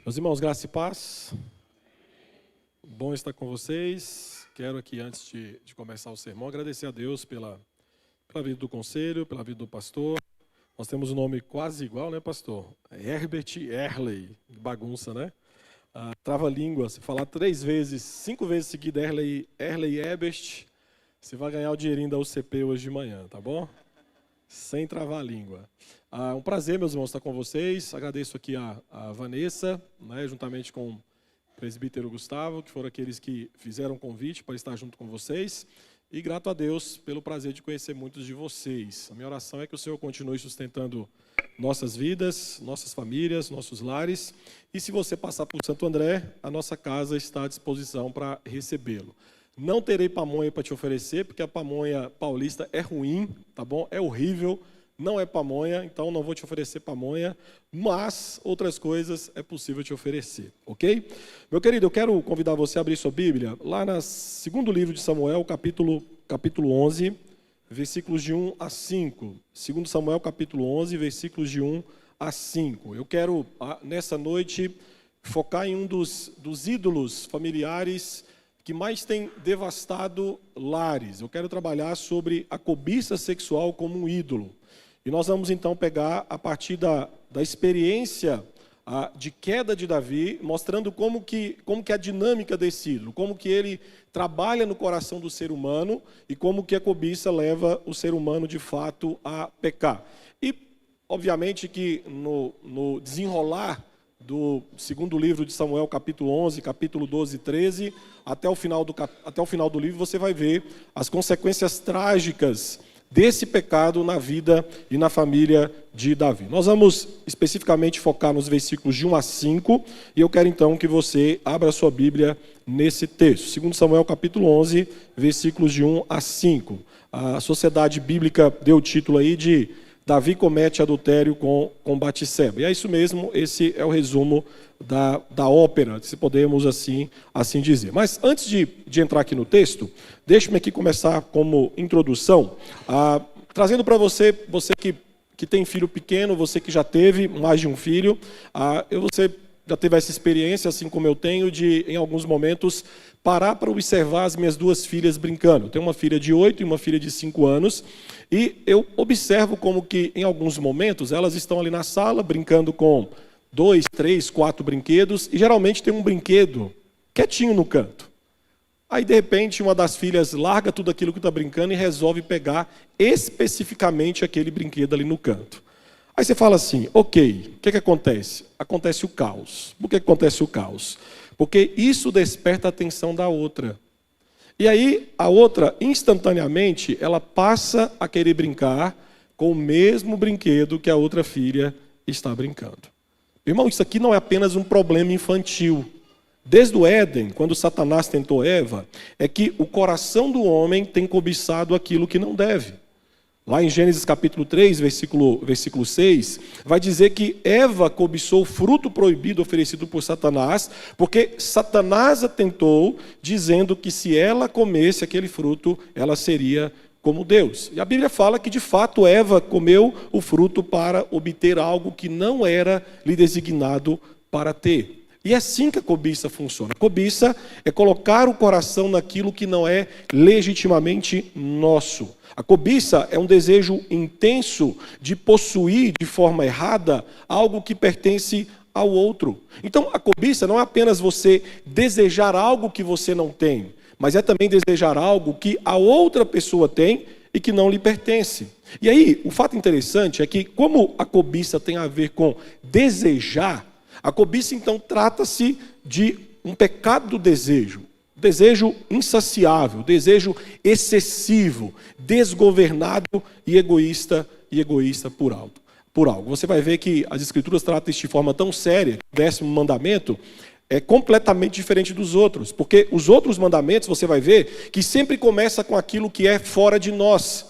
Meus irmãos, graça e paz. Bom estar com vocês. Quero aqui, antes de começar o sermão, agradecer a Deus pela vida do conselho, pela vida do pastor. Nós temos um nome quase igual, né, pastor? Herbert Erley. Bagunça, né? Trava-língua. Se falar 5 vezes seguida Erley Herbert, você vai ganhar o dinheirinho da UCP hoje de manhã, tá bom? Sem travar a língua. Um prazer, meus irmãos, estar com vocês. Agradeço aqui a Vanessa, né, juntamente com o presbítero Gustavo, que foram aqueles que fizeram o convite para estar junto com vocês. E grato a Deus pelo prazer de conhecer muitos de vocês. A minha oração é que o Senhor continue sustentando nossas vidas, nossas famílias, nossos lares. E se você passar por Santo André, a nossa casa está à disposição para recebê-lo. Não terei pamonha para te oferecer, porque a pamonha paulista é ruim, tá bom? É horrível, não é pamonha, então não vou te oferecer pamonha, mas outras coisas é possível te oferecer, ok? Meu querido, eu quero convidar você a abrir sua Bíblia, lá no segundo livro de Samuel, capítulo 11, versículos de 1 a 5. Segundo Samuel, capítulo 11, versículos de 1 a 5. Eu quero, nessa noite, focar em um dos ídolos familiares que mais tem devastado lares. Eu quero trabalhar sobre a cobiça sexual como um ídolo. E nós vamos então pegar a partir da experiência de queda de Davi, mostrando como que é a dinâmica desse ídolo, como que ele trabalha no coração do ser humano e como que a cobiça leva o ser humano de fato a pecar. E, obviamente, que no desenrolar do segundo livro de Samuel, capítulo 11, capítulo 12 e 13, até o final do livro, você vai ver as consequências trágicas desse pecado na vida e na família de Davi. Nós vamos especificamente focar nos versículos de 1 a 5, e eu quero então que você abra a sua Bíblia nesse texto. Segundo Samuel, capítulo 11, versículos de 1 a 5. A Sociedade Bíblica deu o título aí de Davi comete adultério com Batseba. E é isso mesmo, esse é o resumo da ópera, se podemos assim dizer. Mas antes de entrar aqui no texto, deixe-me aqui começar como introdução, trazendo para você que tem filho pequeno, você que já teve mais de um filho, você já teve essa experiência, assim como eu tenho, de, em alguns momentos, parar para observar as minhas duas filhas brincando. Eu tenho uma filha de 8 e uma filha de 5 anos, e eu observo como que, em alguns momentos, elas estão ali na sala, brincando com 2, 3, 4 brinquedos, e geralmente tem um brinquedo quietinho no canto. Aí, de repente, uma das filhas larga tudo aquilo que está brincando e resolve pegar especificamente aquele brinquedo ali no canto. Aí você fala assim, ok, o que acontece? Acontece o caos. Por que acontece o caos? Porque isso desperta a atenção da outra. E aí, a outra, instantaneamente, ela passa a querer brincar com o mesmo brinquedo que a outra filha está brincando. Irmão, isso aqui não é apenas um problema infantil. Desde o Éden, quando Satanás tentou Eva, é que o coração do homem tem cobiçado aquilo que não deve. Lá em Gênesis capítulo 3, versículo 6, vai dizer que Eva cobiçou o fruto proibido oferecido por Satanás, porque Satanás a tentou, dizendo que se ela comesse aquele fruto, ela seria como Deus. E a Bíblia fala que, de fato, Eva comeu o fruto para obter algo que não era lhe designado para ter. E é assim que a cobiça funciona. A cobiça é colocar o coração naquilo que não é legitimamente nosso. A cobiça é um desejo intenso de possuir de forma errada algo que pertence ao outro. Então, a cobiça não é apenas você desejar algo que você não tem, mas é também desejar algo que a outra pessoa tem e que não lhe pertence. E aí, o fato interessante é que, como a cobiça tem a ver com desejar, a cobiça, então, trata-se de um pecado do desejo. Desejo insaciável, desejo excessivo, desgovernado e egoísta por algo. Você vai ver que as Escrituras tratam isso de forma tão séria, que o 10º mandamento é completamente diferente dos outros. Porque os outros mandamentos, você vai ver, que sempre começa com aquilo que é fora de nós.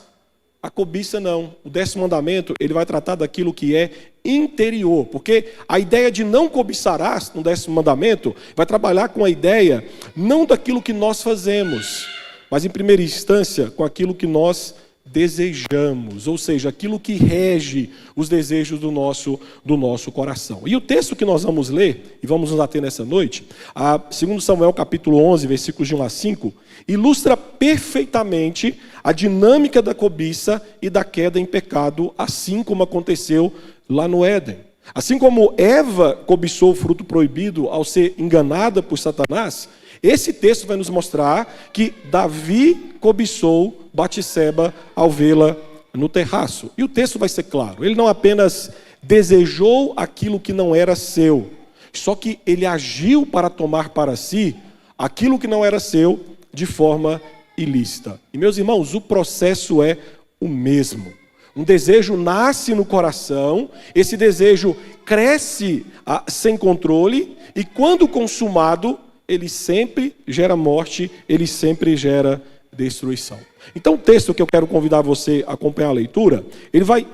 A cobiça não. O 10º mandamento, ele vai tratar daquilo que é interior. Porque a ideia de não cobiçarás, no 10º mandamento, vai trabalhar com a ideia não daquilo que nós fazemos, mas em primeira instância com aquilo que nós desejamos, ou seja, aquilo que rege os desejos do nosso coração. E o texto que nós vamos ler, e vamos nos ater nessa noite, 2 Samuel capítulo 11, versículos de 1 a 5, ilustra perfeitamente a dinâmica da cobiça e da queda em pecado, assim como aconteceu lá no Éden. Assim como Eva cobiçou o fruto proibido ao ser enganada por Satanás, esse texto vai nos mostrar que Davi cobiçou Batseba ao vê-la no terraço. E o texto vai ser claro. Ele não apenas desejou aquilo que não era seu, só que ele agiu para tomar para si aquilo que não era seu de forma ilícita. E, meus irmãos, o processo é o mesmo. Um desejo nasce no coração, esse desejo cresce sem controle, e quando consumado, ele sempre gera morte, ele sempre gera destruição. Então o texto que eu quero convidar você a acompanhar a leitura, ele vai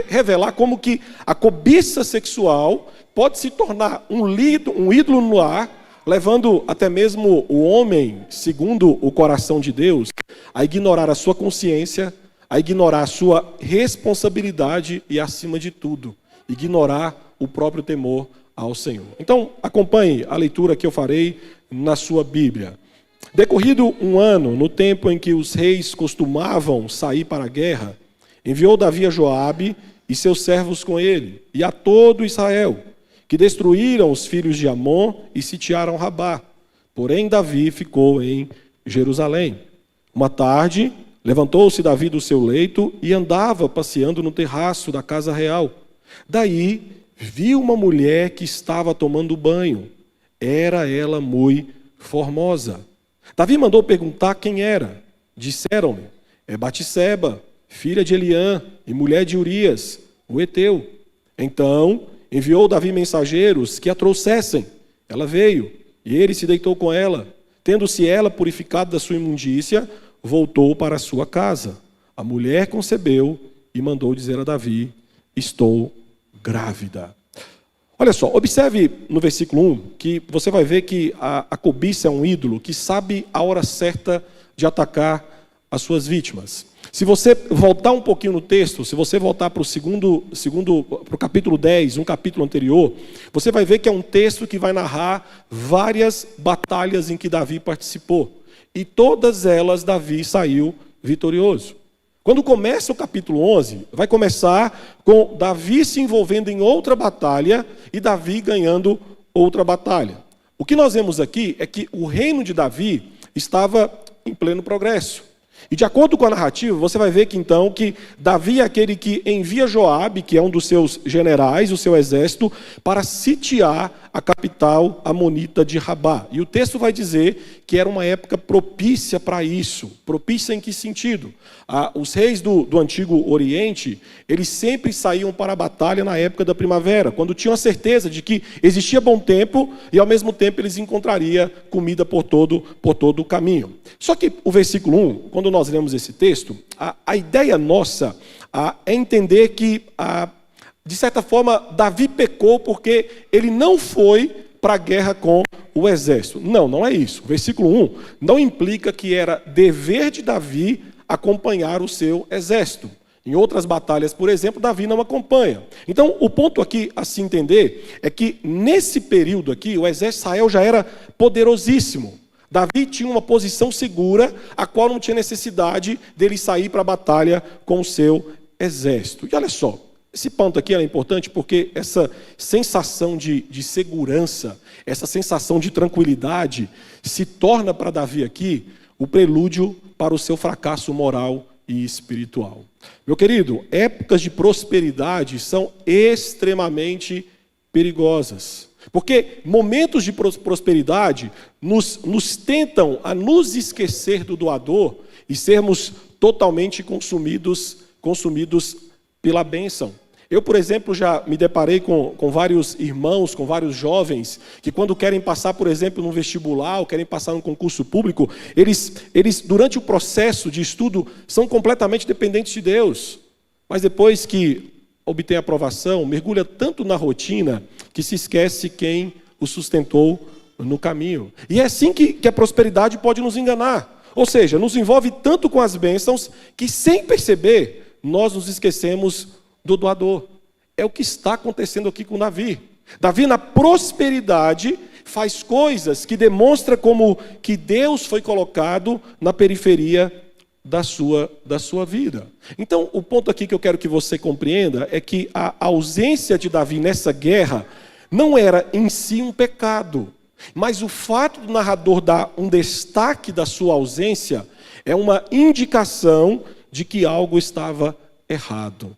revelar como que a cobiça sexual pode se tornar um ídolo no lar, levando até mesmo o homem, segundo o coração de Deus, a ignorar a sua consciência, a ignorar a sua responsabilidade e, acima de tudo, ignorar o próprio temor ao Senhor. Então, acompanhe a leitura que eu farei na sua Bíblia. Decorrido um ano, no tempo em que os reis costumavam sair para a guerra, enviou Davi a Joabe e seus servos com ele, e a todo Israel, que destruíram os filhos de Amon e sitiaram Rabá. Porém, Davi ficou em Jerusalém. Uma tarde, levantou-se Davi do seu leito e andava passeando no terraço da casa real. Daí, viu uma mulher que estava tomando banho. Era ela muito formosa. Davi mandou perguntar quem era. Disseram-lhe: é Batseba, filha de Eliã e mulher de Urias, o heteu. Então enviou Davi mensageiros que a trouxessem. Ela veio, e ele se deitou com ela. Tendo-se ela purificado da sua imundícia, voltou para a sua casa. A mulher concebeu e mandou dizer a Davi: estou grávida. Olha só, observe no versículo 1 que você vai ver que a cobiça é um ídolo que sabe a hora certa de atacar as suas vítimas. Se você voltar um pouquinho no texto, se você voltar para o capítulo 10, um capítulo anterior, você vai ver que é um texto que vai narrar várias batalhas em que Davi participou. E todas elas Davi saiu vitorioso. Quando começa o capítulo 11, vai começar com Davi se envolvendo em outra batalha e Davi ganhando outra batalha. O que nós vemos aqui é que o reino de Davi estava em pleno progresso. E de acordo com a narrativa, você vai ver que então que Davi é aquele que envia Joabe, que é um dos seus generais, o seu exército, para sitiar a capital amonita de Rabá. E o texto vai dizer que era uma época propícia para isso. Propícia em que sentido? Os reis do Antigo Oriente, eles sempre saíam para a batalha na época da primavera, quando tinham a certeza de que existia bom tempo e ao mesmo tempo eles encontrariam comida por todo o caminho. Só que o versículo 1, quando nós lemos esse texto, a ideia nossa é entender que, de certa forma, Davi pecou porque ele não foi para a guerra com o exército. Não é isso. O versículo 1 não implica que era dever de Davi acompanhar o seu exército. Em outras batalhas, por exemplo, Davi não acompanha. Então, o ponto aqui a se entender é que, nesse período aqui, o exército de Israel já era poderosíssimo. Davi tinha uma posição segura, a qual não tinha necessidade dele sair para a batalha com o seu exército. E olha só, esse ponto aqui é importante porque essa sensação de segurança, essa sensação de tranquilidade, se torna para Davi aqui o prelúdio para o seu fracasso moral e espiritual. Meu querido, épocas de prosperidade são extremamente perigosas. Porque momentos de prosperidade nos tentam a nos esquecer do doador e sermos totalmente consumidos pela bênção. Eu, por exemplo, já me deparei com vários irmãos, com vários jovens, que quando querem passar, por exemplo, num vestibular, ou querem passar num concurso público, eles, durante o processo de estudo, são completamente dependentes de Deus. Mas depois que obtém a aprovação, mergulha tanto na rotina, que se esquece quem o sustentou no caminho. E é assim que a prosperidade pode nos enganar. Ou seja, nos envolve tanto com as bênçãos que, sem perceber, nós nos esquecemos do doador. É o que está acontecendo aqui com Davi. Davi, na prosperidade, faz coisas que demonstram como que Deus foi colocado na periferia da sua vida. Então, o ponto aqui que eu quero que você compreenda é que a ausência de Davi nessa guerra não era em si um pecado, mas o fato do narrador dar um destaque da sua ausência é uma indicação de que algo estava errado.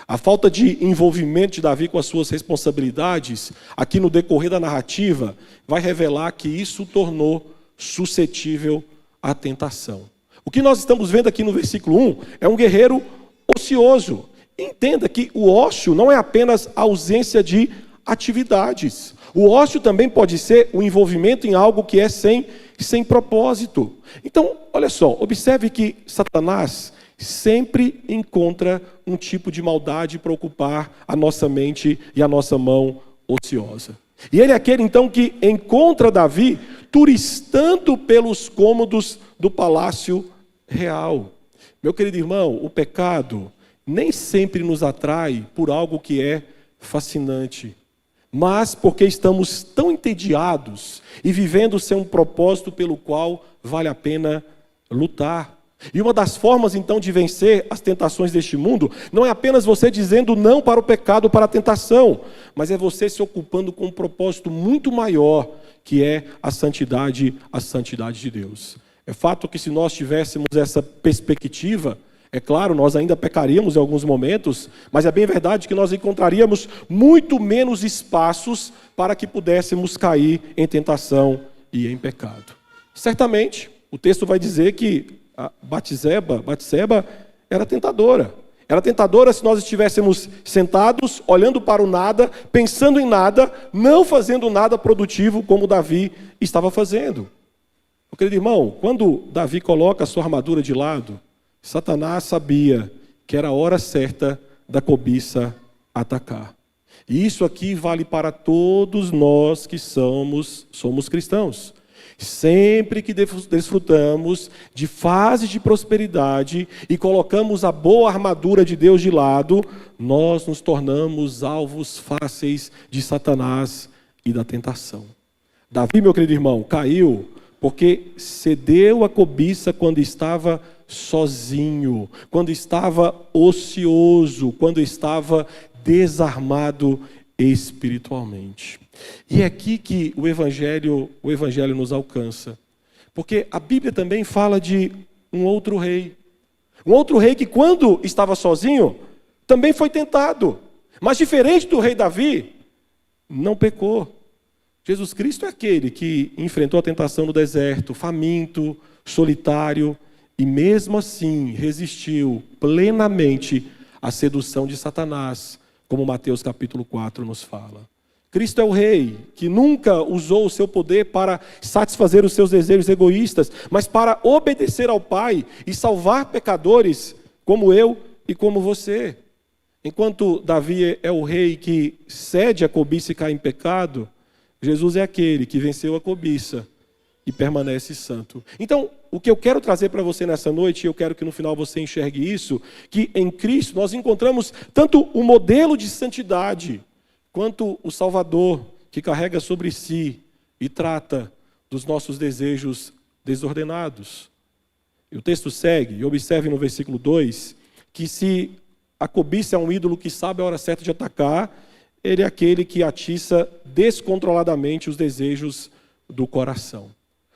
A falta de envolvimento de Davi com as suas responsabilidades, aqui no decorrer da narrativa, vai revelar que isso o tornou suscetível à tentação. O que nós estamos vendo aqui no versículo 1 é um guerreiro ocioso. Entenda que o ócio não é apenas a ausência de atividades. O ócio também pode ser o envolvimento em algo que é sem propósito. Então, olha só, observe que Satanás sempre encontra um tipo de maldade para ocupar a nossa mente e a nossa mão ociosa. E ele é aquele, então, que encontra Davi turistando pelos cômodos do palácio real. Meu querido irmão, o pecado nem sempre nos atrai por algo que é fascinante, mas porque estamos tão entediados e vivendo sem um propósito pelo qual vale a pena lutar. E uma das formas, então, de vencer as tentações deste mundo, não é apenas você dizendo não para o pecado, para a tentação, mas é você se ocupando com um propósito muito maior, que é a santidade de Deus. É fato que se nós tivéssemos essa perspectiva, é claro, nós ainda pecaríamos em alguns momentos, mas é bem verdade que nós encontraríamos muito menos espaços para que pudéssemos cair em tentação e em pecado. Certamente, o texto vai dizer que a Batseba era tentadora. Era tentadora se nós estivéssemos sentados, olhando para o nada, pensando em nada, não fazendo nada produtivo como Davi estava fazendo. Meu querido irmão, quando Davi coloca a sua armadura de lado, Satanás sabia que era a hora certa da cobiça atacar. E isso aqui vale para todos nós que somos cristãos. Sempre que desfrutamos de fases de prosperidade e colocamos a boa armadura de Deus de lado, nós nos tornamos alvos fáceis de Satanás e da tentação. Davi, meu querido irmão, caiu porque cedeu à cobiça quando estava sozinho, quando estava ocioso, quando estava desarmado espiritualmente. E é aqui que o Evangelho nos alcança. Porque a Bíblia também fala de um outro rei. Um outro rei que, quando estava sozinho, também foi tentado. Mas diferente do rei Davi, não pecou. Jesus Cristo é aquele que enfrentou a tentação no deserto, faminto, solitário, e mesmo assim resistiu plenamente à sedução de Satanás, como Mateus capítulo 4 nos fala. Cristo é o rei que nunca usou o seu poder para satisfazer os seus desejos egoístas, mas para obedecer ao Pai e salvar pecadores como eu e como você. Enquanto Davi é o rei que cede a cobiça e cai em pecado, Jesus é aquele que venceu a cobiça e permanece santo. Então, o que eu quero trazer para você nessa noite, e eu quero que no final você enxergue isso, que em Cristo nós encontramos tanto o modelo de santidade, quanto o Salvador, que carrega sobre si e trata dos nossos desejos desordenados. E o texto segue, e observe no versículo 2, que se a cobiça é um ídolo que sabe a hora certa de atacar, ele é aquele que atiça descontroladamente os desejos do coração.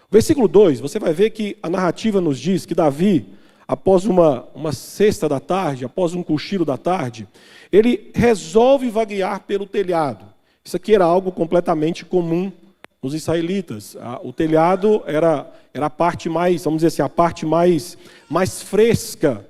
Versículo 2, você vai ver que a narrativa nos diz que Davi, após uma sesta da tarde, após um cochilo da tarde, ele resolve vaguear pelo telhado. Isso aqui era algo completamente comum nos israelitas. O telhado era a parte mais, vamos dizer assim, a parte mais fresca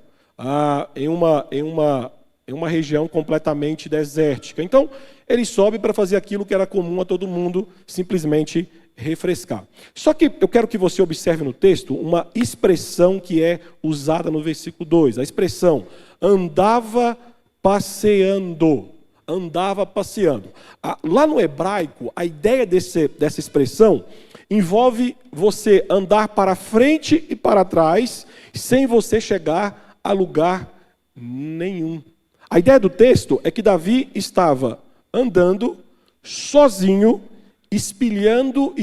em uma região completamente desértica. Então, ele sobe para fazer aquilo que era comum a todo mundo, simplesmente refrescar. Só que eu quero que você observe no texto uma expressão que é usada no versículo 2. A expressão andava passeando. andava passeando. Lá no hebraico, a ideia dessa expressão envolve você andar para frente e para trás, sem você chegar a lugar nenhum. A ideia do texto é que Davi estava andando sozinho, espiando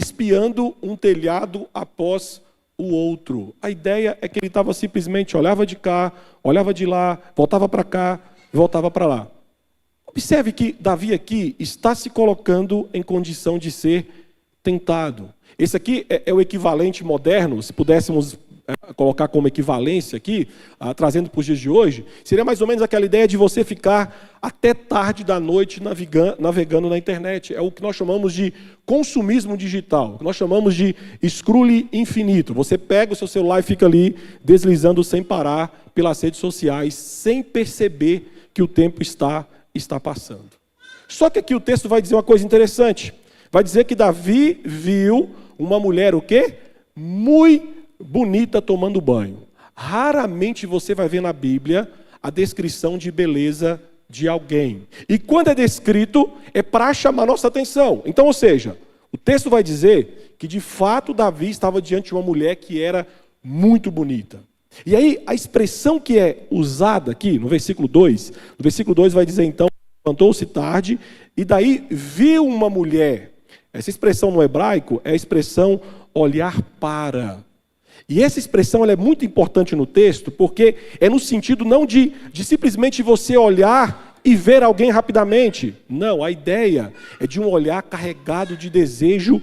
um telhado após o outro. A ideia é que ele estava simplesmente, olhava de cá, olhava de lá, voltava para cá, voltava para lá. Observe que Davi aqui está se colocando em condição de ser tentado. Esse aqui é o equivalente moderno, se pudéssemos colocar como equivalência aqui, trazendo para os dias de hoje, seria mais ou menos aquela ideia de você ficar até tarde da noite navegando na internet. É o que nós chamamos de consumismo digital, o que nós chamamos de scroll infinito. Você pega o seu celular e fica ali deslizando sem parar pelas redes sociais, sem perceber que o tempo está passando. Só que aqui o texto vai dizer uma coisa interessante. Vai dizer que Davi viu uma mulher, o quê? Muito bonita tomando banho. Raramente você vai ver na Bíblia a descrição de beleza de alguém. E quando é descrito, é para chamar nossa atenção. Então, ou seja, o texto vai dizer que de fato Davi estava diante de uma mulher que era muito bonita. E aí, a expressão que é usada aqui, no versículo 2, vai dizer então, levantou-se tarde, e daí viu uma mulher. Essa expressão no hebraico é a expressão olhar para. E essa expressão ela é muito importante no texto, porque é no sentido não de simplesmente você olhar e ver alguém rapidamente. Não, a ideia é de um olhar carregado de desejo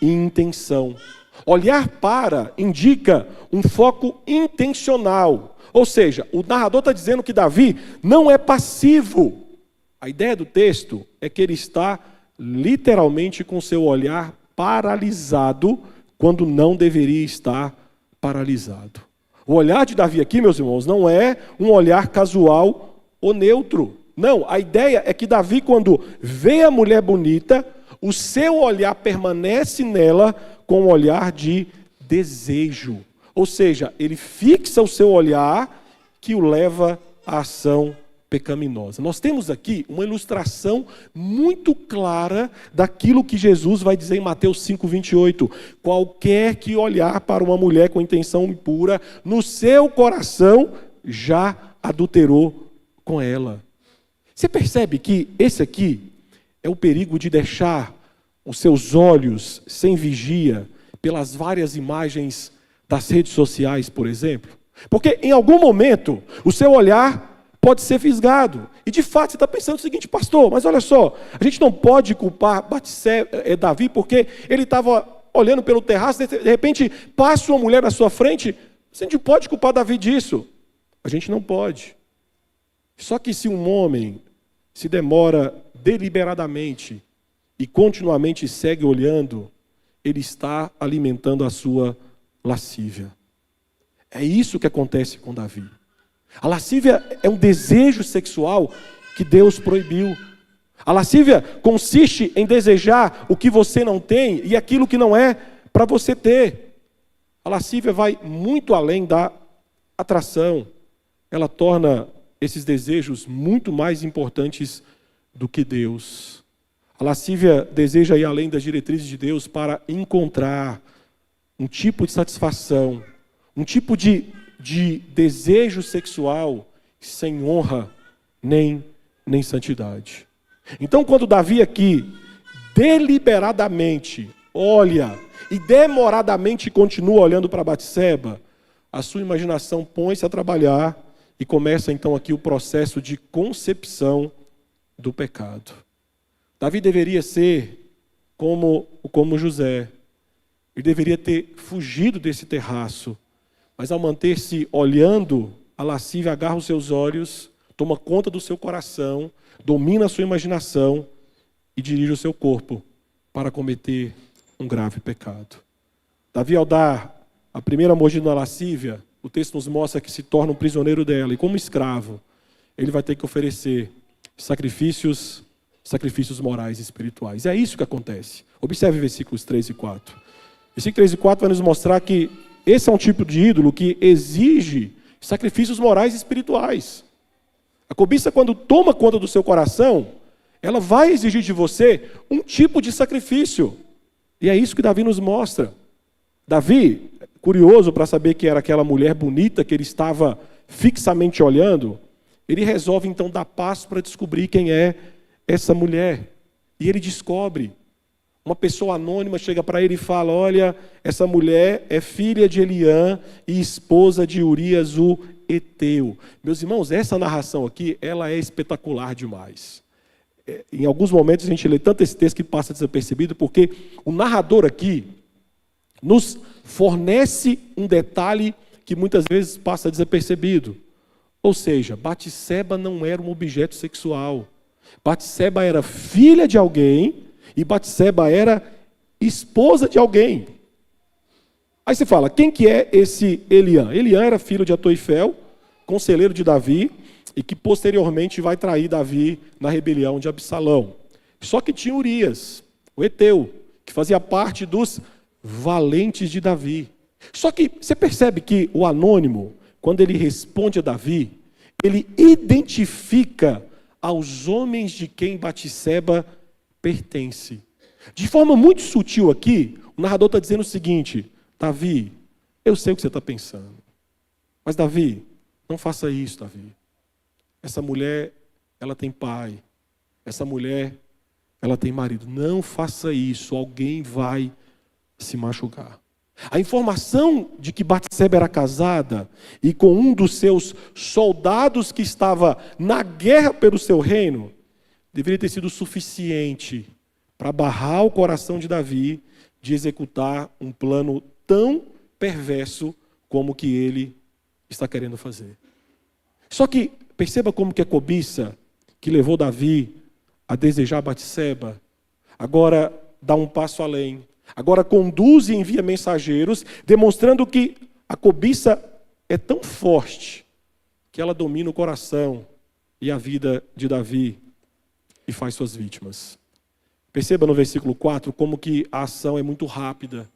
e intenção. Olhar para indica um foco intencional. Ou seja, o narrador está dizendo que Davi não é passivo. A ideia do texto é que ele está literalmente com seu olhar paralisado, quando não deveria estar paralisado. O olhar de Davi aqui, meus irmãos, não é um olhar casual ou neutro. Não, a ideia é que Davi, quando vê a mulher bonita, o seu olhar permanece nela com um olhar de desejo. Ou seja, ele fixa o seu olhar que o leva à ação pecaminosa. Nós temos aqui uma ilustração muito clara daquilo que Jesus vai dizer em Mateus 5:28. Qualquer que olhar para uma mulher com intenção impura, no seu coração já adulterou com ela. Você percebe que esse aqui é o perigo de deixar os seus olhos sem vigia pelas várias imagens das redes sociais, por exemplo? Porque em algum momento o seu olhar pode ser fisgado. E de fato você está pensando o seguinte, pastor, mas olha só, a gente não pode culpar Davi porque ele estava olhando pelo terraço, de repente passa uma mulher na sua frente, você não pode culpar Davi disso. A gente não pode. Só que se um homem se demora deliberadamente e continuamente segue olhando, ele está alimentando a sua lascívia. É isso que acontece com Davi. A lascívia é um desejo sexual que Deus proibiu. A lascívia consiste em desejar o que você não tem e aquilo que não é para você ter. A lascívia vai muito além da atração. Ela torna esses desejos muito mais importantes do que Deus. A lascívia deseja ir além das diretrizes de Deus para encontrar um tipo de satisfação, um tipo de desejo sexual sem honra nem santidade. Então, quando Davi aqui deliberadamente olha e demoradamente continua olhando para Batseba, a sua imaginação põe-se a trabalhar e começa então aqui o processo de concepção do pecado. Davi deveria ser como José. Ele deveria ter fugido desse terraço. Mas ao manter-se olhando, a lascívia agarra os seus olhos, toma conta do seu coração, domina a sua imaginação e dirige o seu corpo para cometer um grave pecado. Davi, ao dar a primeira mordida na lascívia, o texto nos mostra que se torna um prisioneiro dela. E como escravo, ele vai ter que oferecer sacrifícios morais e espirituais. É isso que acontece. Observe versículos 3 e 4. Versículos 3 e 4 vai nos mostrar que esse é um tipo de ídolo que exige sacrifícios morais e espirituais. A cobiça, quando toma conta do seu coração, ela vai exigir de você um tipo de sacrifício. E é isso que Davi nos mostra. Davi, curioso para saber que era aquela mulher bonita que ele estava fixamente olhando, ele resolve então dar passo para descobrir quem é essa mulher. E ele descobre. Uma pessoa anônima chega para ele e fala: olha, essa mulher é filha de Eliã e esposa de Urias o Eteu. Meus irmãos, essa narração aqui, ela é espetacular demais. Em alguns momentos a gente lê tanto esse texto que passa desapercebido, porque o narrador aqui nos fornece um detalhe que muitas vezes passa desapercebido. Ou seja, Batseba não era um objeto sexual. Batseba era filha de alguém e Batseba era esposa de alguém. Aí você fala, quem que é esse Eliã? Eliã era filho de Atoifel, conselheiro de Davi, e que posteriormente vai trair Davi na rebelião de Absalão. Só que tinha Urias, o Eteu, que fazia parte dos valentes de Davi. Só que você percebe que o anônimo, quando ele responde a Davi, ele identifica aos homens de quem Batseba pertence. De forma muito sutil aqui, o narrador está dizendo o seguinte: Davi, eu sei o que você está pensando, mas Davi, não faça isso, Davi. Essa mulher, ela tem pai. Essa mulher, ela tem marido. Não faça isso, alguém vai se machucar. A informação de que Batseba era casada e com um dos seus soldados que estava na guerra pelo seu reino, deveria ter sido suficiente para barrar o coração de Davi de executar um plano tão perverso como que ele está querendo fazer. Só que perceba como que a cobiça que levou Davi a desejar Batseba agora dá um passo além. Agora conduz e envia mensageiros, demonstrando que a cobiça é tão forte que ela domina o coração e a vida de Davi e faz suas vítimas. Perceba no versículo 4 como que a ação é muito rápida.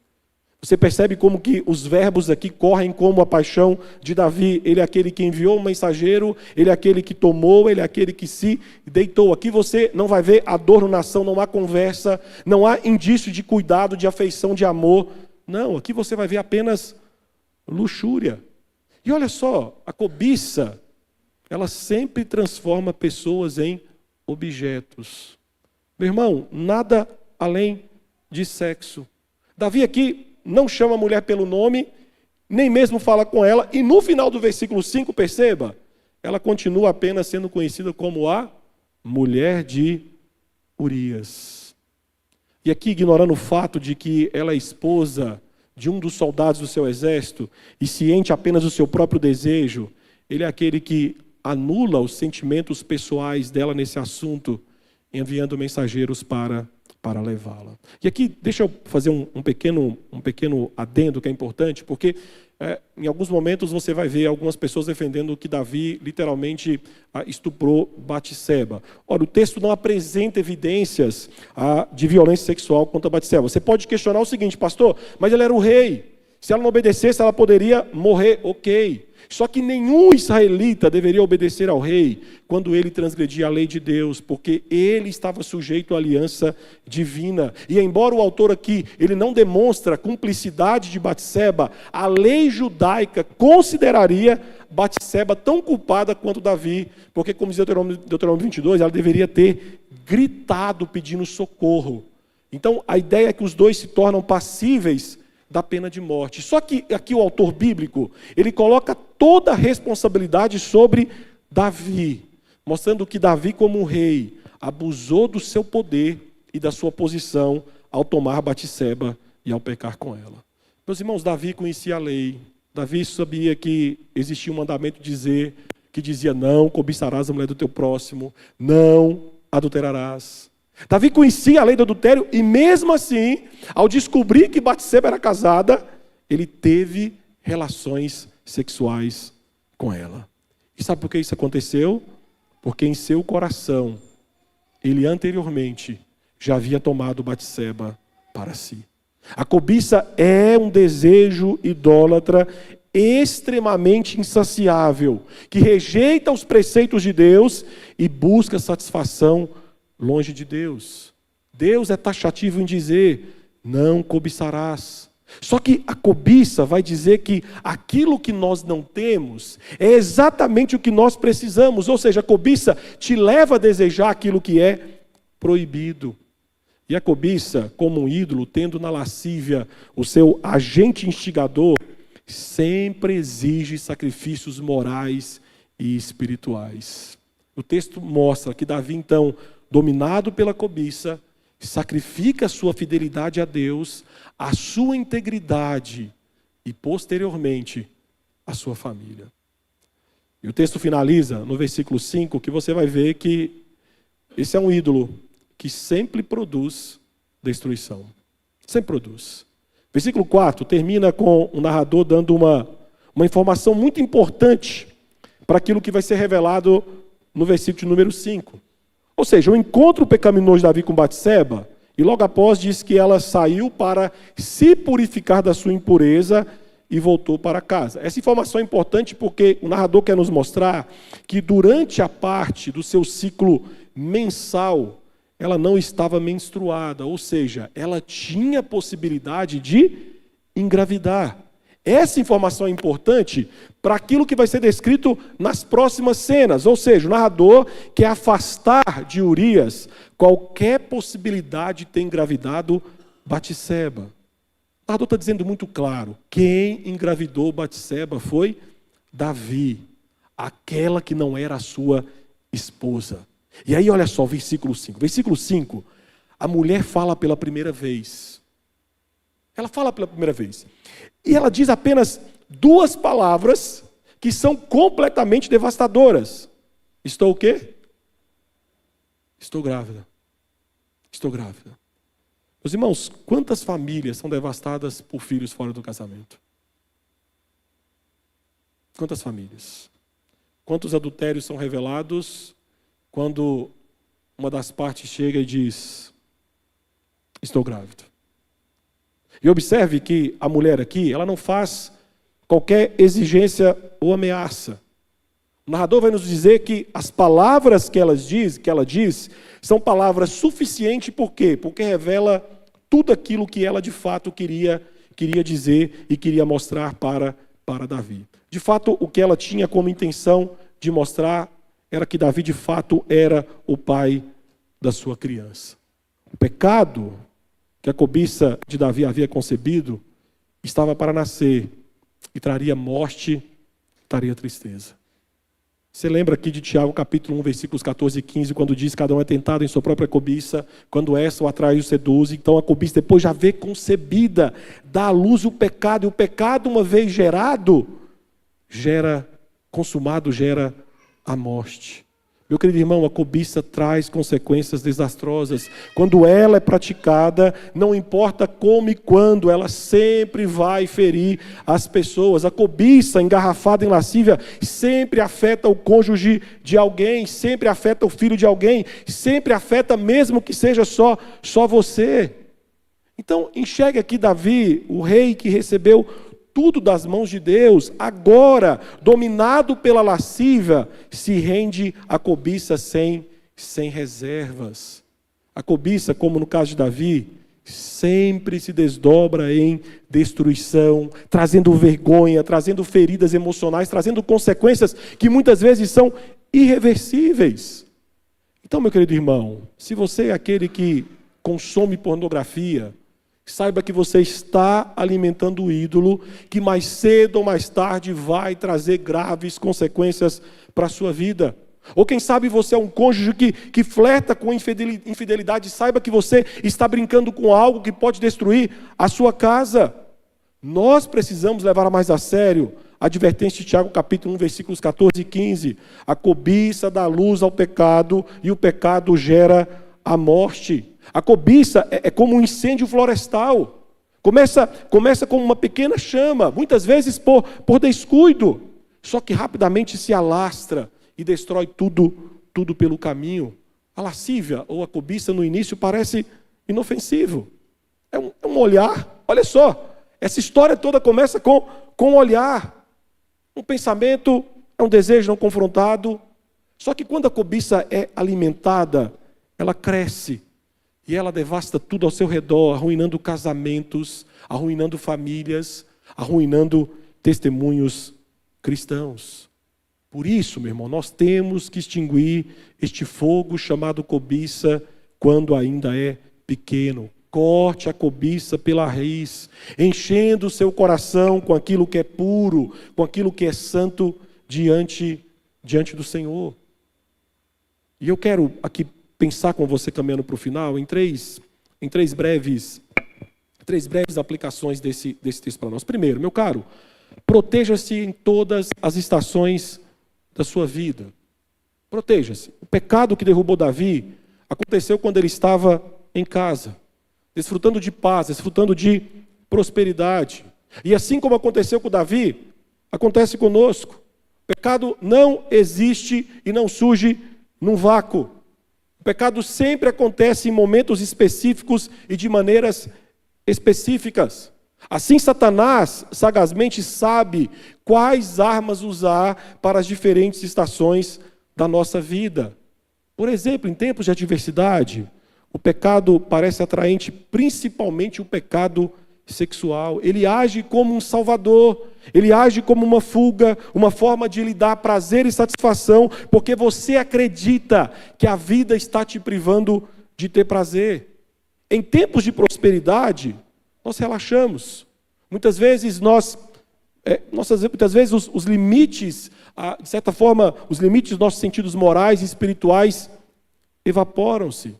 Você percebe como que os verbos aqui correm como a paixão de Davi. Ele é aquele que enviou um mensageiro, ele é aquele que tomou, ele é aquele que se deitou. Aqui você não vai ver adorno na ação, não há conversa, não há indício de cuidado, de afeição, de amor. Não, aqui você vai ver apenas luxúria. E olha só, a cobiça, ela sempre transforma pessoas em objetos. Meu irmão, nada além de sexo. Davi aqui não chama a mulher pelo nome, nem mesmo fala com ela, e no final do versículo 5, perceba, ela continua apenas sendo conhecida como a mulher de Urias. E aqui, ignorando o fato de que ela é esposa de um dos soldados do seu exército, e ciente apenas do seu próprio desejo, ele é aquele que anula os sentimentos pessoais dela nesse assunto, enviando mensageiros para levá-la. E aqui, deixa eu fazer um pequeno adendo que é importante, porque em alguns momentos você vai ver algumas pessoas defendendo que Davi literalmente estuprou Batseba. Ora, o texto não apresenta evidências de violência sexual contra Batseba. Você pode questionar o seguinte, pastor, mas ele era o rei. Se ela não obedecesse, ela poderia morrer, ok. Só que nenhum israelita deveria obedecer ao rei quando ele transgredia a lei de Deus, porque ele estava sujeito à aliança divina. E embora o autor aqui ele não demonstra a cumplicidade de Batseba, a lei judaica consideraria Batseba tão culpada quanto Davi, porque como diz Deuteronômio 22, ela deveria ter gritado pedindo socorro. Então a ideia é que os dois se tornam passíveis da pena de morte. Só que aqui o autor bíblico, ele coloca toda a responsabilidade sobre Davi, mostrando que Davi, como um rei, abusou do seu poder e da sua posição ao tomar Batseba e ao pecar com ela. Meus irmãos, Davi conhecia a lei. Davi sabia que existia um mandamento que dizia: não cobiçarás a mulher do teu próximo, não adulterarás. Davi conhecia a lei do adultério e mesmo assim, ao descobrir que Batseba era casada, ele teve relações sexuais com ela. E sabe por que isso aconteceu? Porque em seu coração, ele anteriormente já havia tomado Batseba para si. A cobiça é um desejo idólatra extremamente insaciável, que rejeita os preceitos de Deus e busca satisfação longe de Deus. Deus é taxativo em dizer, não cobiçarás. Só que a cobiça vai dizer que aquilo que nós não temos é exatamente o que nós precisamos. Ou seja, a cobiça te leva a desejar aquilo que é proibido. E a cobiça, como um ídolo, tendo na lascívia o seu agente instigador, sempre exige sacrifícios morais e espirituais. O texto mostra que Davi, então, dominado pela cobiça, sacrifica a sua fidelidade a Deus, a sua integridade e, posteriormente, a sua família. E o texto finaliza no versículo 5, que você vai ver que esse é um ídolo que sempre produz destruição. Sempre produz. Versículo 4 termina com o narrador dando uma informação muito importante para aquilo que vai ser revelado no versículo número 5. Ou seja, o encontro pecaminoso de Davi com Batseba, e logo após diz que ela saiu para se purificar da sua impureza e voltou para casa. Essa informação é importante porque o narrador quer nos mostrar que durante a parte do seu ciclo mensal, ela não estava menstruada, ou seja, ela tinha possibilidade de engravidar. Essa informação é importante para aquilo que vai ser descrito nas próximas cenas, ou seja, o narrador quer afastar de Urias qualquer possibilidade de ter engravidado Batseba. O narrador está dizendo muito claro, quem engravidou Batseba foi Davi, aquela que não era a sua esposa. E aí olha só, versículo 5. Versículo 5, a mulher fala pela primeira vez. Ela fala pela primeira vez. E ela diz apenas duas palavras que são completamente devastadoras. Estou o quê? Estou grávida. Estou grávida. Meus irmãos, quantas famílias são devastadas por filhos fora do casamento? Quantas famílias? Quantos adultérios são revelados quando uma das partes chega e diz, estou grávida? E observe que a mulher aqui, ela não faz qualquer exigência ou ameaça. O narrador vai nos dizer que as palavras que ela diz, são palavras suficientes, por quê? Porque revela tudo aquilo que ela de fato queria dizer e queria mostrar para Davi. De fato, o que ela tinha como intenção de mostrar era que Davi de fato era o pai da sua criança. O pecado que a cobiça de Davi havia concebido estava para nascer e traria morte, traria tristeza. Você lembra aqui de Tiago capítulo 1, versículos 14 e 15, quando diz que cada um é tentado em sua própria cobiça, quando essa o atrai e o seduz, então a cobiça depois já vê concebida, dá à luz o pecado, e o pecado uma vez gerado, consumado gera a morte. Meu querido irmão, a cobiça traz consequências desastrosas. Quando ela é praticada, não importa como e quando, ela sempre vai ferir as pessoas. A cobiça engarrafada em lascívia sempre afeta o cônjuge de alguém, sempre afeta o filho de alguém, sempre afeta mesmo que seja só você. Então, enxergue aqui Davi, o rei que recebeu tudo das mãos de Deus, agora, dominado pela lascívia, se rende à cobiça sem reservas. A cobiça, como no caso de Davi, sempre se desdobra em destruição, trazendo vergonha, trazendo feridas emocionais, trazendo consequências que muitas vezes são irreversíveis. Então, meu querido irmão, se você é aquele que consome pornografia, saiba que você está alimentando o ídolo, que mais cedo ou mais tarde vai trazer graves consequências para a sua vida. Ou quem sabe você é um cônjuge que flerta com infidelidade, saiba que você está brincando com algo que pode destruir a sua casa. Nós precisamos levar mais a sério a advertência de Tiago capítulo 1, versículos 14 e 15. A cobiça dá luz ao pecado e o pecado gera a morte. A cobiça é como um incêndio florestal. Começa como uma pequena chama, muitas vezes por descuido, só que rapidamente se alastra e destrói tudo pelo caminho. A lascívia ou a cobiça no início parece inofensivo. É um olhar, olha só, essa história toda começa com um olhar, um pensamento, é um desejo não confrontado. Só que quando a cobiça é alimentada, ela cresce e ela devasta tudo ao seu redor, arruinando casamentos, arruinando famílias, arruinando testemunhos cristãos. Por isso, meu irmão, nós temos que extinguir este fogo chamado cobiça quando ainda é pequeno. Corte a cobiça pela raiz, enchendo o seu coração com aquilo que é puro, com aquilo que é santo diante do Senhor. E eu quero aqui pensar com você, caminhando para o final, em três breves aplicações desse texto para nós. Primeiro, meu caro, proteja-se em todas as estações da sua vida. Proteja-se. O pecado que derrubou Davi aconteceu quando ele estava em casa, desfrutando de paz, desfrutando de prosperidade. E assim como aconteceu com Davi, acontece conosco. O pecado não existe e não surge num vácuo. O pecado sempre acontece em momentos específicos e de maneiras específicas. Assim, Satanás sagazmente sabe quais armas usar para as diferentes estações da nossa vida. Por exemplo, em tempos de adversidade, o pecado parece atraente, principalmente o pecado sexual. Ele age como um salvador, ele age como uma fuga, uma forma de lhe dar prazer e satisfação, porque você acredita que a vida está te privando de ter prazer. Em tempos de prosperidade, nós relaxamos. Muitas vezes os limites, de certa forma, os limites dos nossos sentidos morais e espirituais evaporam-se.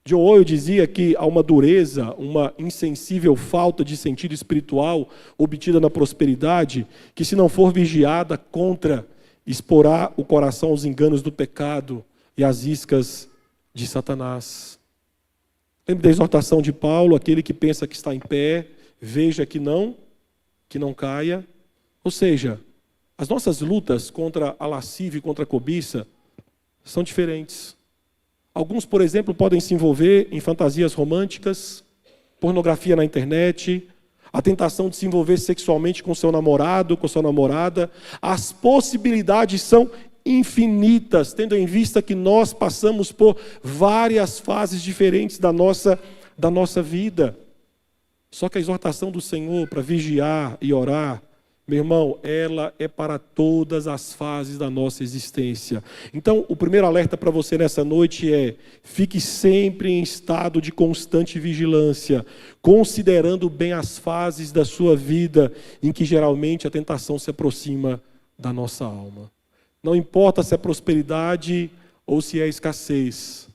John Owen dizia que há uma dureza, uma insensível falta de sentido espiritual obtida na prosperidade, que se não for vigiada contra, exporá o coração aos enganos do pecado e às iscas de Satanás. Lembre da exortação de Paulo: aquele que pensa que está em pé, veja que não caia. Ou seja, as nossas lutas contra a lascívia e contra a cobiça são diferentes. Alguns, por exemplo, podem se envolver em fantasias românticas, pornografia na internet, a tentação de se envolver sexualmente com seu namorado, com sua namorada. As possibilidades são infinitas, tendo em vista que nós passamos por várias fases diferentes da nossa vida. Só que a exortação do Senhor para vigiar e orar, meu irmão, ela é para todas as fases da nossa existência. Então, o primeiro alerta para você nessa noite é: fique sempre em estado de constante vigilância, considerando bem as fases da sua vida em que geralmente a tentação se aproxima da nossa alma. Não importa se é prosperidade ou se é escassez,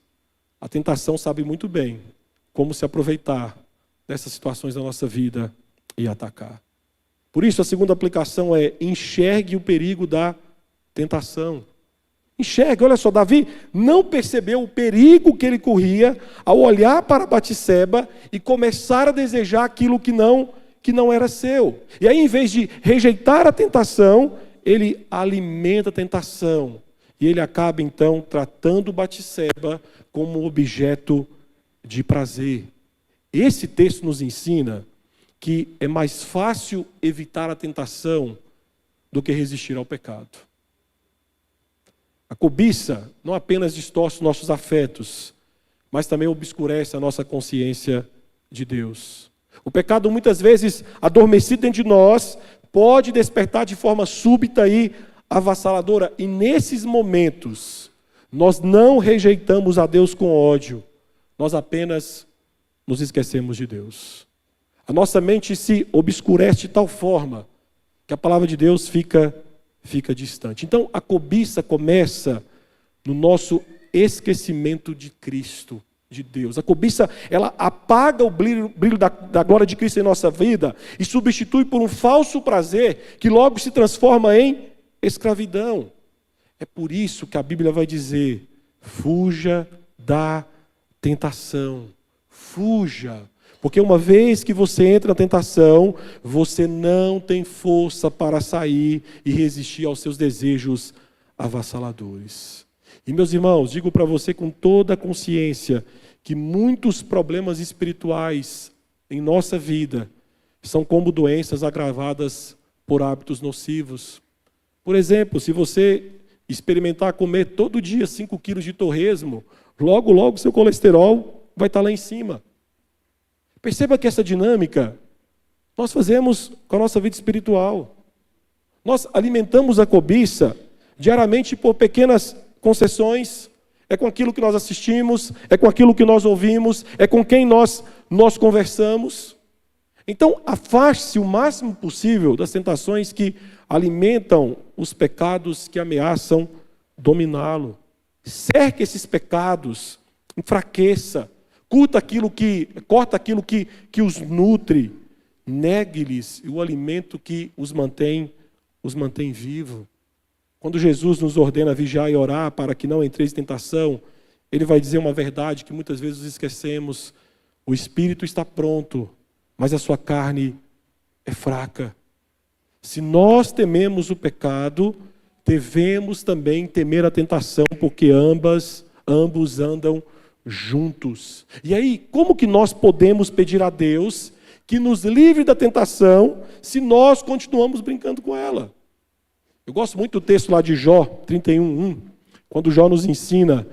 a tentação sabe muito bem como se aproveitar dessas situações da nossa vida e atacar. Por isso, a segunda aplicação é: enxergue o perigo da tentação. Enxergue, olha só, Davi não percebeu o perigo que ele corria ao olhar para Batseba e começar a desejar aquilo que não era seu. E aí, em vez de rejeitar a tentação, ele alimenta a tentação. E ele acaba, então, tratando Batseba como objeto de prazer. Esse texto nos ensina que é mais fácil evitar a tentação do que resistir ao pecado. A cobiça não apenas distorce nossos afetos, mas também obscurece a nossa consciência de Deus. O pecado, muitas vezes adormecido dentro de nós, pode despertar de forma súbita e avassaladora. E nesses momentos, nós não rejeitamos a Deus com ódio, nós apenas nos esquecemos de Deus. A nossa mente se obscurece de tal forma que a palavra de Deus fica distante. Então, a cobiça começa no nosso esquecimento de Cristo, de Deus. A cobiça, ela apaga o brilho da glória de Cristo em nossa vida e substitui por um falso prazer que logo se transforma em escravidão. É por isso que a Bíblia vai dizer: fuja da tentação. Fuja. Porque uma vez que você entra na tentação, você não tem força para sair e resistir aos seus desejos avassaladores. E, meus irmãos, digo para você com toda a consciência que muitos problemas espirituais em nossa vida são como doenças agravadas por hábitos nocivos. Por exemplo, se você experimentar comer todo dia 5 quilos de torresmo, logo, logo seu colesterol vai estar lá em cima. Perceba que essa dinâmica nós fazemos com a nossa vida espiritual. Nós alimentamos a cobiça diariamente por pequenas concessões. É com aquilo que nós assistimos, é com aquilo que nós ouvimos, é com quem nós conversamos. Então, afaste-se o máximo possível das tentações que alimentam os pecados que ameaçam dominá-lo. Cerque esses pecados, enfraqueça, corta aquilo que os nutre, negue-lhes o alimento que os mantém vivos. Quando Jesus nos ordena vigiar e orar para que não entreis em tentação, Ele vai dizer uma verdade que muitas vezes esquecemos. O espírito está pronto, mas a sua carne é fraca. Se nós tememos o pecado, devemos também temer a tentação, porque ambos andam juntos. E aí, como que nós podemos pedir a Deus que nos livre da tentação se nós continuamos brincando com ela? Eu gosto muito do texto lá de Jó 31:1, quando Jó nos ensina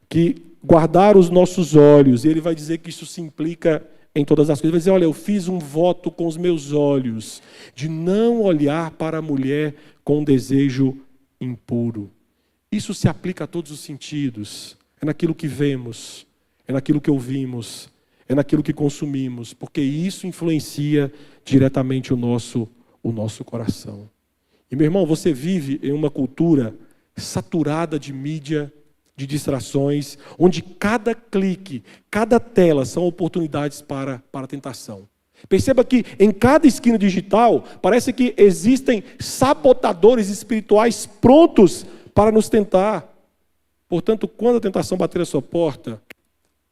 que guardar os nossos olhos, e ele vai dizer que isso se implica em todas as coisas. Ele vai dizer, olha, eu fiz um voto com os meus olhos de não olhar para a mulher com desejo impuro. Isso se aplica a todos os sentidos. É naquilo que vemos, é naquilo que ouvimos, é naquilo que consumimos, porque isso influencia diretamente o nosso coração. E, meu irmão, você vive em uma cultura saturada de mídia, de distrações, onde cada clique, cada tela são oportunidades para a tentação. Perceba que em cada esquina digital, parece que existem sabotadores espirituais prontos para nos tentar. Portanto, quando a tentação bater a sua porta,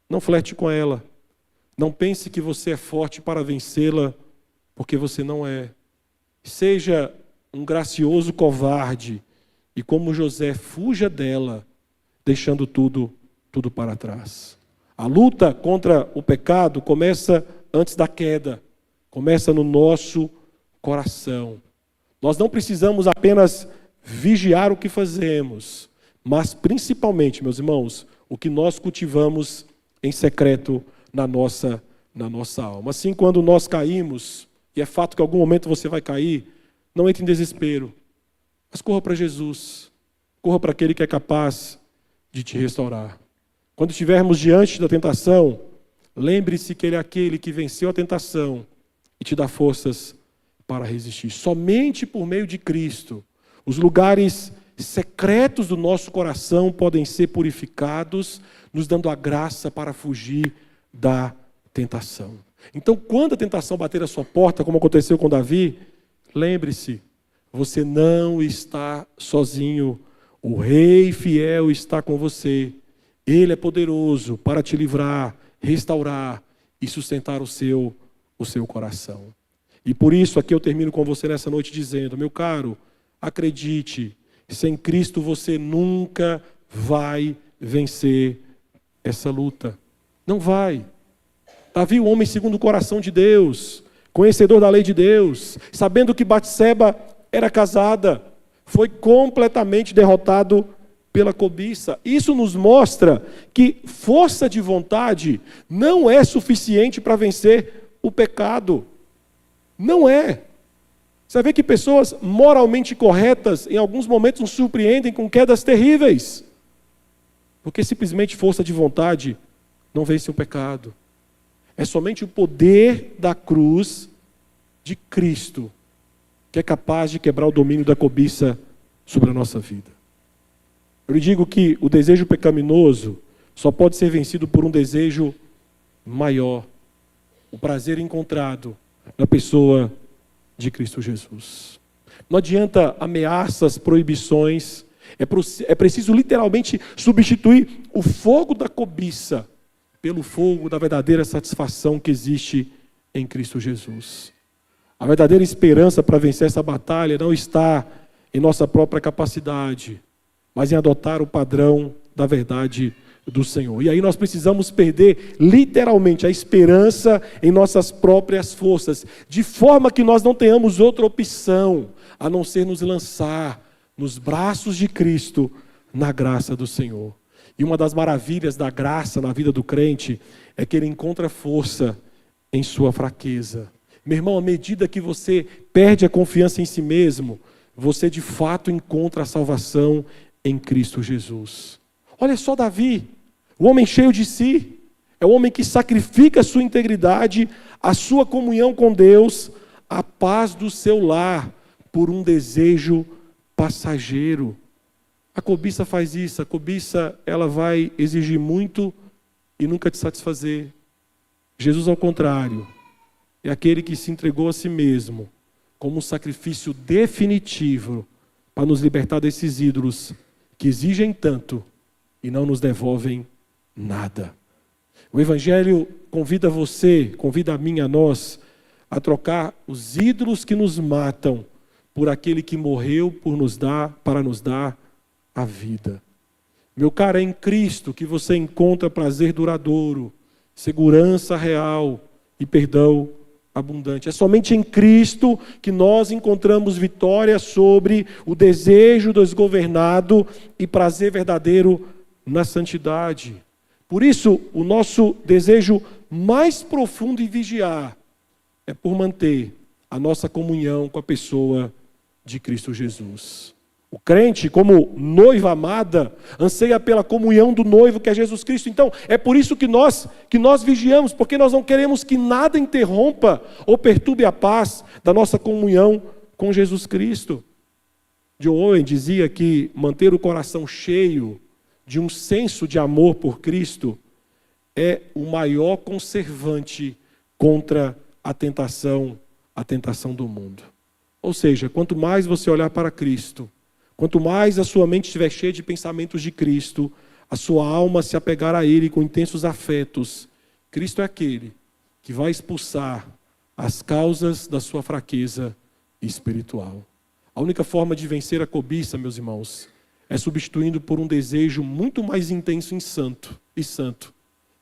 não flerte com ela. Não pense que você é forte para vencê-la, porque você não é. Seja um gracioso covarde e, como José, fuja dela, deixando tudo para trás. A luta contra o pecado começa antes da queda, começa no nosso coração. Nós não precisamos apenas vigiar o que fazemos, mas principalmente, meus irmãos, o que nós cultivamos em secreto na nossa alma. Assim, quando nós caímos, e é fato que em algum momento você vai cair, não entre em desespero, mas corra para Jesus, corra para aquele que é capaz de te restaurar. Quando estivermos diante da tentação, lembre-se que Ele é aquele que venceu a tentação e te dá forças para resistir. Somente por meio de Cristo, os lugares secretos do nosso coração podem ser purificados, nos dando a graça para fugir da tentação. Então, quando a tentação bater a sua porta, como aconteceu com Davi, lembre-se, você não está sozinho. O Rei fiel está com você. Ele é poderoso para te livrar, restaurar e sustentar o seu coração. E por isso aqui eu termino com você nessa noite dizendo, meu caro, acredite, sem Cristo você nunca vai vencer essa luta. Não vai. Davi, o homem segundo o coração de Deus, conhecedor da lei de Deus, sabendo que Batseba era casada, foi completamente derrotado pela cobiça. Isso nos mostra que força de vontade não é suficiente para vencer o pecado. Não é. Você vê que pessoas moralmente corretas, em alguns momentos, nos surpreendem com quedas terríveis. Porque simplesmente força de vontade não vence o pecado. É somente o poder da cruz de Cristo que é capaz de quebrar o domínio da cobiça sobre a nossa vida. Eu lhe digo que o desejo pecaminoso só pode ser vencido por um desejo maior. O prazer encontrado na pessoa de Cristo Jesus. Não adianta ameaças, proibições. É preciso literalmente substituir o fogo da cobiça pelo fogo da verdadeira satisfação que existe em Cristo Jesus. A verdadeira esperança para vencer essa batalha não está em nossa própria capacidade, mas em adotar o padrão da verdade do Senhor. E aí nós precisamos perder literalmente a esperança em nossas próprias forças, de forma que nós não tenhamos outra opção a não ser nos lançar nos braços de Cristo, na graça do Senhor. E uma das maravilhas da graça na vida do crente é que ele encontra força em sua fraqueza. Meu irmão, à medida que você perde a confiança em si mesmo, você de fato encontra a salvação em Cristo Jesus. Olha só Davi, o homem cheio de si, é o homem que sacrifica a sua integridade, a sua comunhão com Deus, a paz do seu lar, por um desejo passageiro. A cobiça faz isso, a cobiça ela vai exigir muito e nunca te satisfazer. Jesus, ao contrário, é aquele que se entregou a si mesmo como um sacrifício definitivo para nos libertar desses ídolos que exigem tanto e não nos devolvem nada. O Evangelho convida você, convida a mim, a nós, a trocar os ídolos que nos matam por aquele que morreu para nos dar a vida. Meu caro, é em Cristo que você encontra prazer duradouro, segurança real e perdão abundante. É somente em Cristo que nós encontramos vitória sobre o desejo desgovernado e prazer verdadeiro na santidade. Por isso, o nosso desejo mais profundo em vigiar é por manter a nossa comunhão com a pessoa de Cristo Jesus. O crente, como noiva amada, anseia pela comunhão do noivo que é Jesus Cristo. Então, é por isso que nós vigiamos, porque nós não queremos que nada interrompa ou perturbe a paz da nossa comunhão com Jesus Cristo. John Owen dizia que manter o coração cheio de um senso de amor por Cristo é o maior conservante contra a tentação do mundo. Ou seja, quanto mais você olhar para Cristo, quanto mais a sua mente estiver cheia de pensamentos de Cristo, a sua alma se apegar a Ele com intensos afetos, Cristo é aquele que vai expulsar as causas da sua fraqueza espiritual. A única forma de vencer a cobiça, meus irmãos, é substituindo por um desejo muito mais intenso e santo,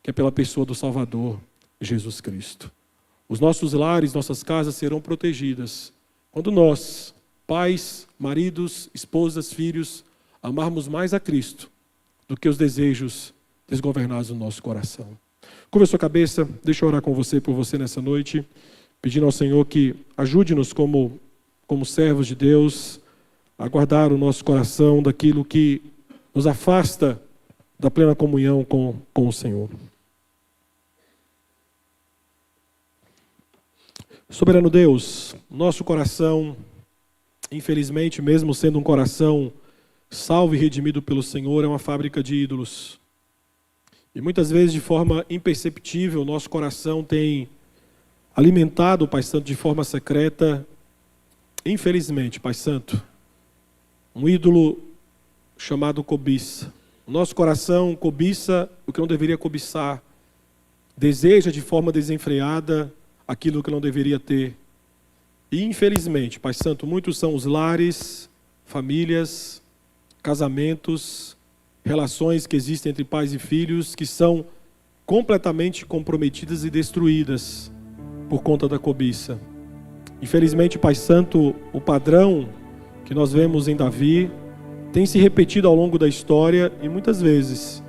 que é pela pessoa do Salvador, Jesus Cristo. Os nossos lares, nossas casas serão protegidas quando nós, pais, maridos, esposas, filhos, amarmos mais a Cristo do que os desejos desgovernados no nosso coração. Curva a sua cabeça, deixa eu orar com você, por você nessa noite, pedindo ao Senhor que ajude-nos como servos de Deus a guardar o nosso coração daquilo que nos afasta da plena comunhão com o Senhor. Soberano Deus, nosso coração, infelizmente, mesmo sendo um coração salvo e redimido pelo Senhor, é uma fábrica de ídolos. E muitas vezes, de forma imperceptível, nosso coração tem alimentado, Pai Santo, de forma secreta, infelizmente, Pai Santo, um ídolo chamado cobiça. O nosso coração cobiça o que não deveria cobiçar, deseja de forma desenfreada aquilo que não deveria ter. E infelizmente, Pai Santo, muitos são os lares, famílias, casamentos, relações que existem entre pais e filhos que são completamente comprometidas e destruídas por conta da cobiça. Infelizmente, Pai Santo, o padrão que nós vemos em Davi tem se repetido ao longo da história e muitas vezes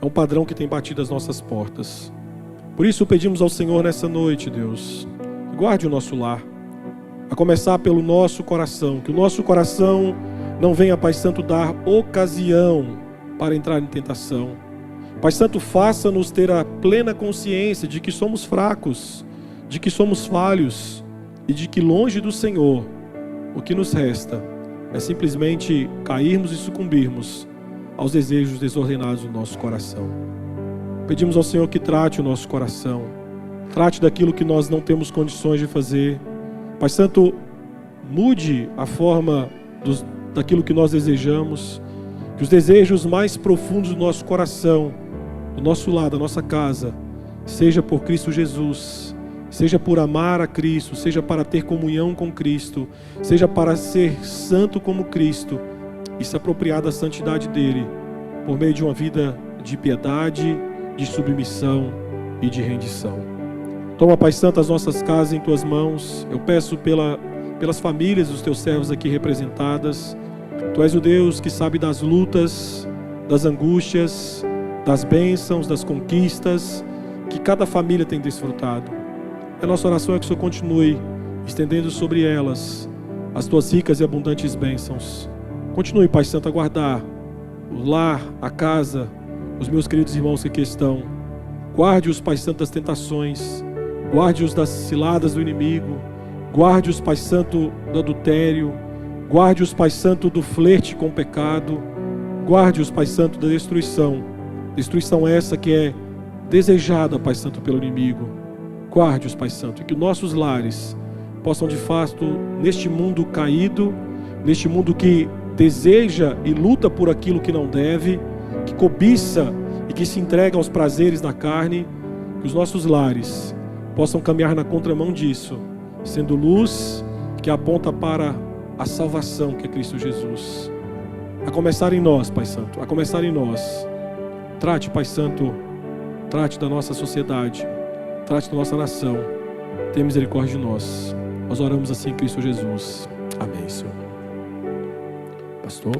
é um padrão que tem batido as nossas portas. Por isso pedimos ao Senhor nessa noite, Deus, que guarde o nosso lar, a começar pelo nosso coração, que o nosso coração não venha, Pai Santo, dar ocasião para entrar em tentação. Pai Santo, faça-nos ter a plena consciência de que somos fracos, de que somos falhos e de que longe do Senhor o que nos resta é simplesmente cairmos e sucumbirmos aos desejos desordenados do nosso coração. Pedimos ao Senhor que trate o nosso coração, trate daquilo que nós não temos condições de fazer. Pai Santo, mude a forma daquilo que nós desejamos, que os desejos mais profundos do nosso coração, do nosso lar, da nossa casa, seja por Cristo Jesus, seja por amar a Cristo, seja para ter comunhão com Cristo, seja para ser santo como Cristo e se apropriar da santidade dele, por meio de uma vida de piedade, de submissão e de rendição. Toma, Pai Santo, as nossas casas em Tuas mãos. Eu peço pelas famílias dos Teus servos aqui representadas. Tu és o Deus que sabe das lutas das angústias, das bênçãos, das conquistas que cada família tem desfrutado. A nossa oração é que o Senhor continue estendendo sobre elas as tuas ricas e abundantes bênçãos. Continue, Pai Santo, a guardar o lar, a casa, os meus queridos irmãos que aqui estão. Guarde-os, Pai Santo, das tentações. Guarde-os das ciladas do inimigo. Guarde-os, Pai Santo, do adultério. Guarde-os, Pai Santo, do flerte com o pecado. Guarde-os, Pai Santo, da destruição. Destruição essa que é desejada, Pai Santo, pelo inimigo. Guarde-os, Pai Santo, e que nossos lares possam de fato, neste mundo caído, neste mundo que deseja e luta por aquilo que não deve, que cobiça e que se entrega aos prazeres da carne, que os nossos lares possam caminhar na contramão disso, sendo luz que aponta para a salvação que é Cristo Jesus. A começar em nós, Pai Santo, a começar em nós. Trate, Pai Santo, trate da nossa sociedade, trate da nossa nação. Tenha misericórdia de nós. Nós oramos assim em Cristo Jesus. Amém, Senhor. Pastor.